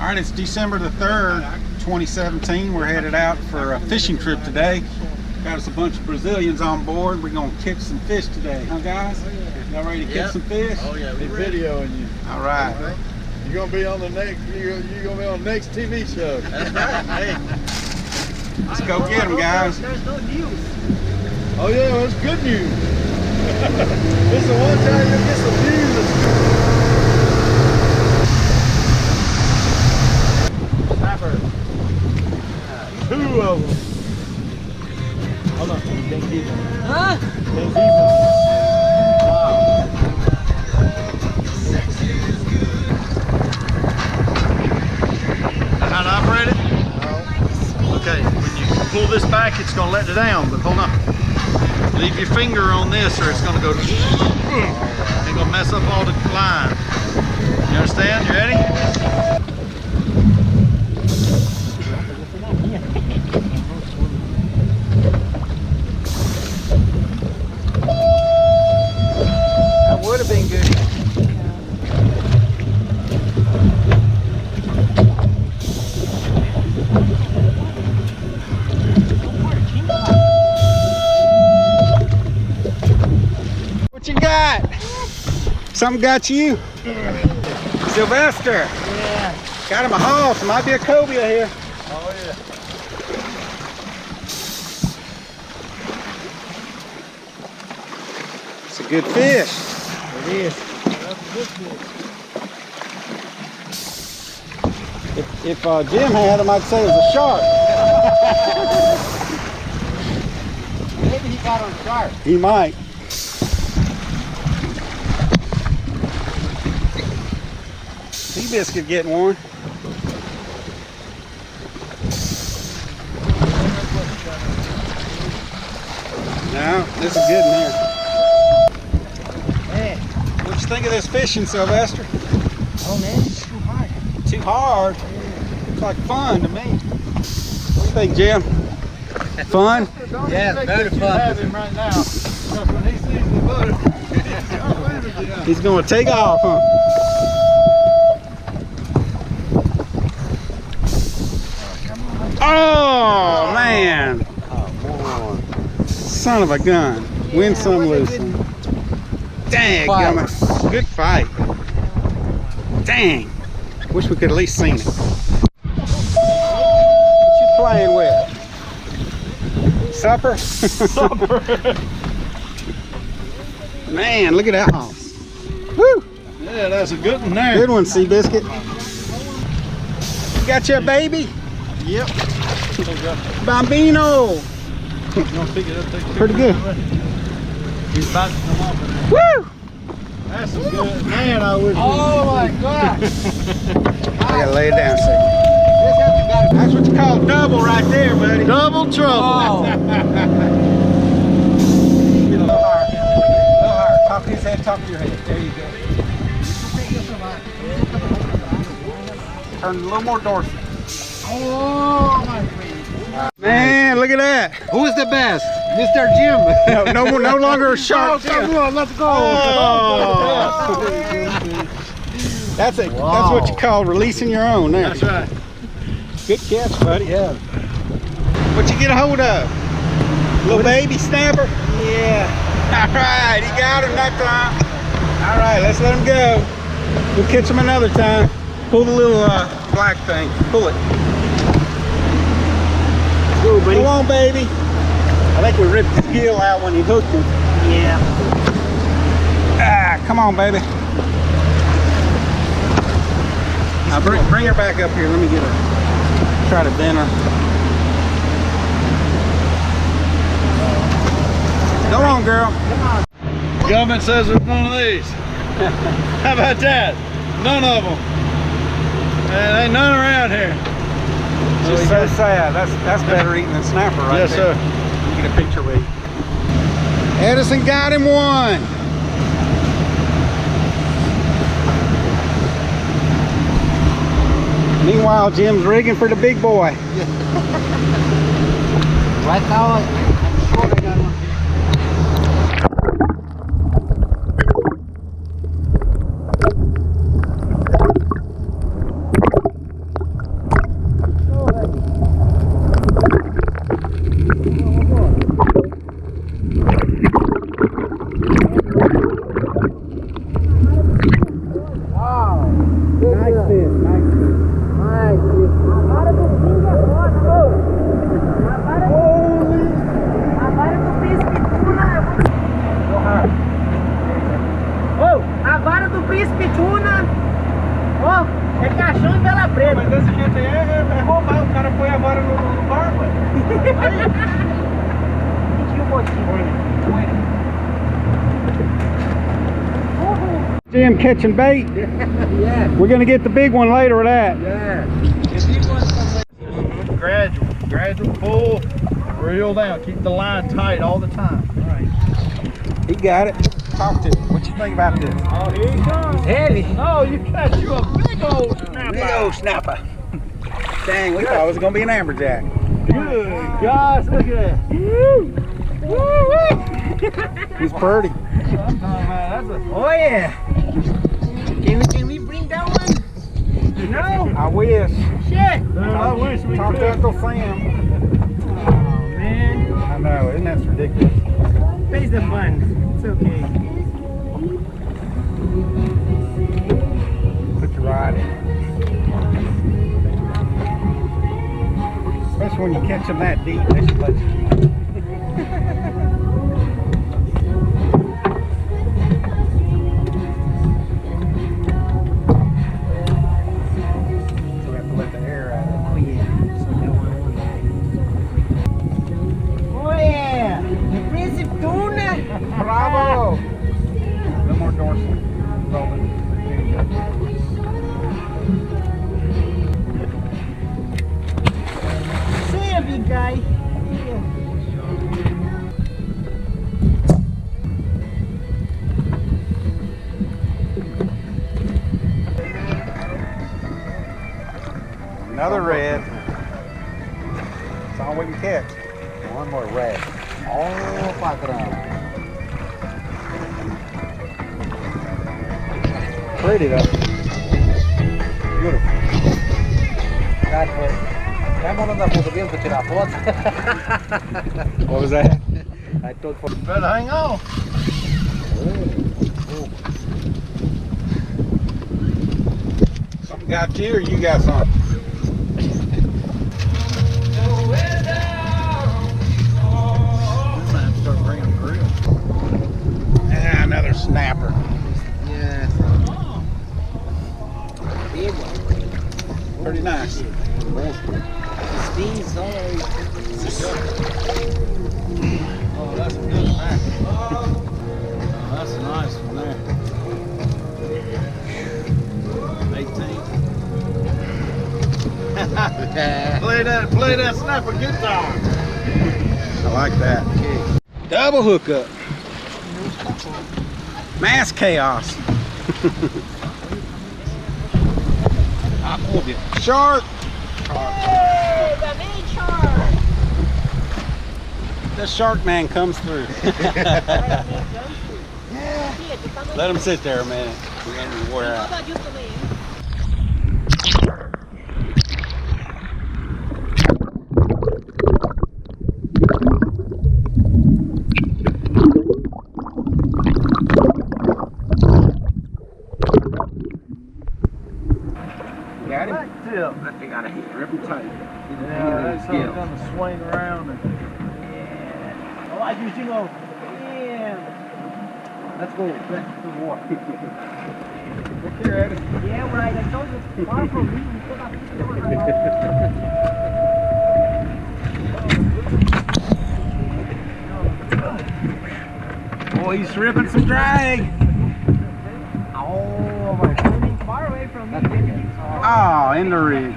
All right, it's December the 3rd, 2017. We're headed out for a fishing trip today. Got us a bunch of Brazilians on board. We're gonna catch some fish today, huh guys? Y'all ready to catch some fish? Oh yeah, we're videoing you. All right. You're gonna be on the next. You're gonna be on the next TV show. That's right. Hey. Let's go get them, guys. There's no news. Oh yeah, well, it's good news. This is the one time you'll get some news. Snapper. Two of them. Hold on. Can't keep them. Huh? Can't keep them. Wow. How to operate it? No. Okay, when you pull this back, it's going to let it down, but hold on. Leave your finger on this or it's going to go, it's going to mess up all the line. You understand? You ready? That would have been good. What you got? Something got you? Sylvester. Yeah. Got him a haul. So might be a Cobia here. Oh yeah. It's a good fish. It is. That's a good fish. If Jim had him, I'd say it was a shark. Maybe he got on sharp. He might. Sea Biscuit getting one. No, this is good in here. Hey. What you think of this fishing, Sylvester? Oh man, it's too hard. Too hard. Looks like fun to me. What do you think, Jim? Fun? Yeah, very fun. Have him right now. Because when he sees the butter, He's gonna take off, huh? Oh man! Son of a gun. Win some, lose some. Dang, gummit. Good fight. Dang. Wish we could at least seen it. What you playing with? Supper? supper. Man, look at that house. Woo! Yeah, that's a good one there. Good one, Sea Biscuit. You got your baby? Yep. Bambino. Pretty good. He's about to come off. Woo! That's some good. Man, I wish. Oh my God. I gotta lay it down a second. That's what you call double right there, buddy. Double trouble. Oh. Get a little higher. A little higher. Top of his head, top of your head. There you go. Turn a little more dorsal. Oh my friend. Man, look at that. Who's the best? Mr. Jim. No longer a shark. Come on, let's go. Oh. That's what you call releasing your own there. That's right. Good catch, buddy. Yeah. What you get a hold of? Little baby snapper? Yeah. All right, he got him that time. All right, let's let him go. We'll catch him another time. Pull the little black thing. Pull it. Go, buddy. Come on, baby. I think we ripped his gill out when he hooked him. Yeah. Ah, come on, baby. Now bring her back up here. Let me get her. Try to bend her. Go on, girl. Come on. Government says there's none of these. How about that? None of them. And ain't none around here. Just so sad. That's better eating than snapper right yes, there. Yes, sir. Get a picture with you. Edison got him one. Meanwhile, Jim's rigging for the big boy. Right now, I'm sure I got one. ela preta. Mas desse jeito aí é roubar, o cara põe a vara no barba. Tinha um botinho. See him catching bait? Yeah. We're gonna get the big one later with that. Yeah. Gradual pull, reel down. Keep the line tight all the time. He got it. Talk to him. What you think about this? Oh, here he comes. Heavy. Oh, you catch you a big old snapper. Big old snapper. Dang, we thought it was gonna be an amberjack. Good gosh, look at that. Woo! Woo! He's pretty. Oh yeah. Can we bring that one? No. I wish. Shit. I wish we Talk to could. Uncle Sam. Oh man. I know, isn't that ridiculous? Face the fun. It's okay. Put your rod in. Especially when you catch them that deep, they should let you keep it. So we have to let the air out of Oh yeah. So that one. Oh yeah. The Prince of Tuna. it. Bravo! No more dorsal. Rolling. See ya, big guy. Another red. That's all we can catch. One more red. Oh, platorm. Pretty though. Beautiful. What was that? I told for Better hang on. Something got you or you got something? Start bringing the grill. Ah, another snapper. yeah. Big one. Pretty nice. Stings all over. Oh, that's a good snack. Oh, that's a nice one there. 18. Play that snapper guitar. I like that. Double hookup. Mass chaos. Cobia. Shark. Hey, the main shark. The shark man comes through. Let him sit there a minute. We're going to wear out. Got him? Back tip. But they got to hit rip him tight. Yeah, that's how it's gonna swing around and Yeah. Oh, I just, damn. Let's go back to the water. Look here, Edison. Yeah, right. I told you, far from me. We still got people doing it. Boy, he's ripping some drag. Oh, my God. Far away from me. Oh, in the rig.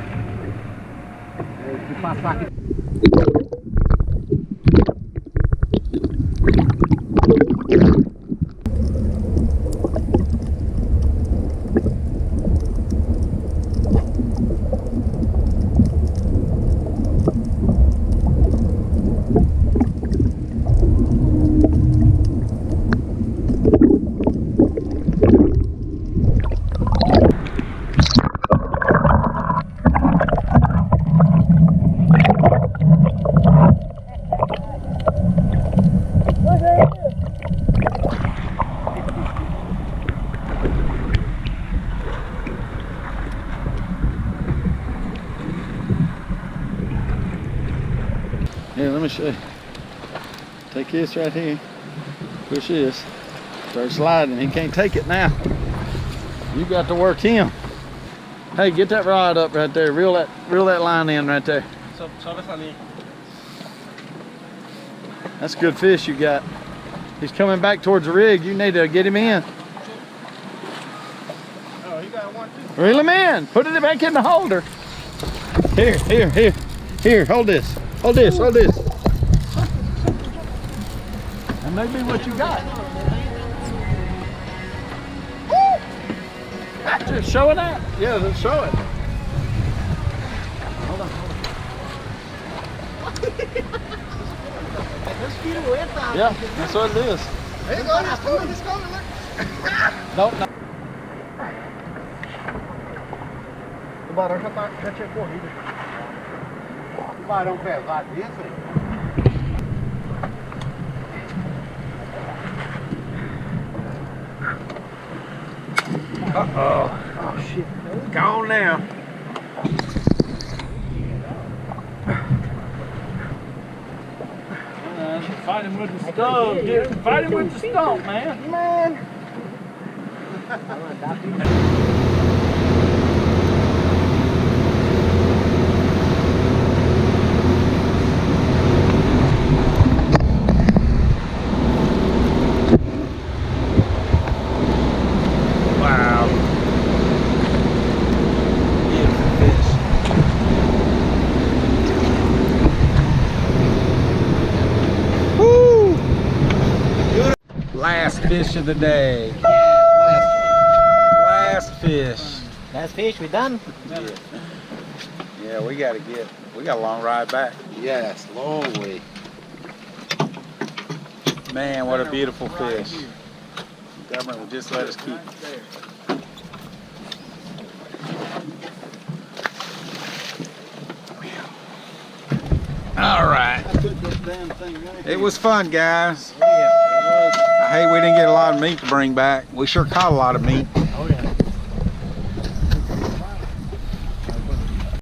Here, let me show you. Take this right here. Push this. Start sliding. He can't take it now. You got to work him. Hey, get that rod up right there. Reel that line in right there. That's a good fish you got. He's coming back towards the rig. You need to get him in. Oh, you got one too. Reel him in. Put it back in the holder. Here, here, here. Here, hold this. Hold this, hold this. That may be what you got. Just show it out. Yeah, let's show it. Hold on, hold on. Yeah, that's what it is. There you go, it's coming, it's coming. Don't. Tubarão já tinha corrido. Tubarão pesado desse aí. Uh-oh. Oh shit. Gone now. Fight him with the stove. Fight him with the stump, man. Wow. Beautiful fish. Woo! Last fish of the day. Last fish. Last fish, we done? Yeah, we got a long ride back. Yes, long way. Man, what a beautiful fish. The government will just let us keep it. All right. It was fun, guys. I hate we didn't get a lot of meat to bring back. We sure caught a lot of meat.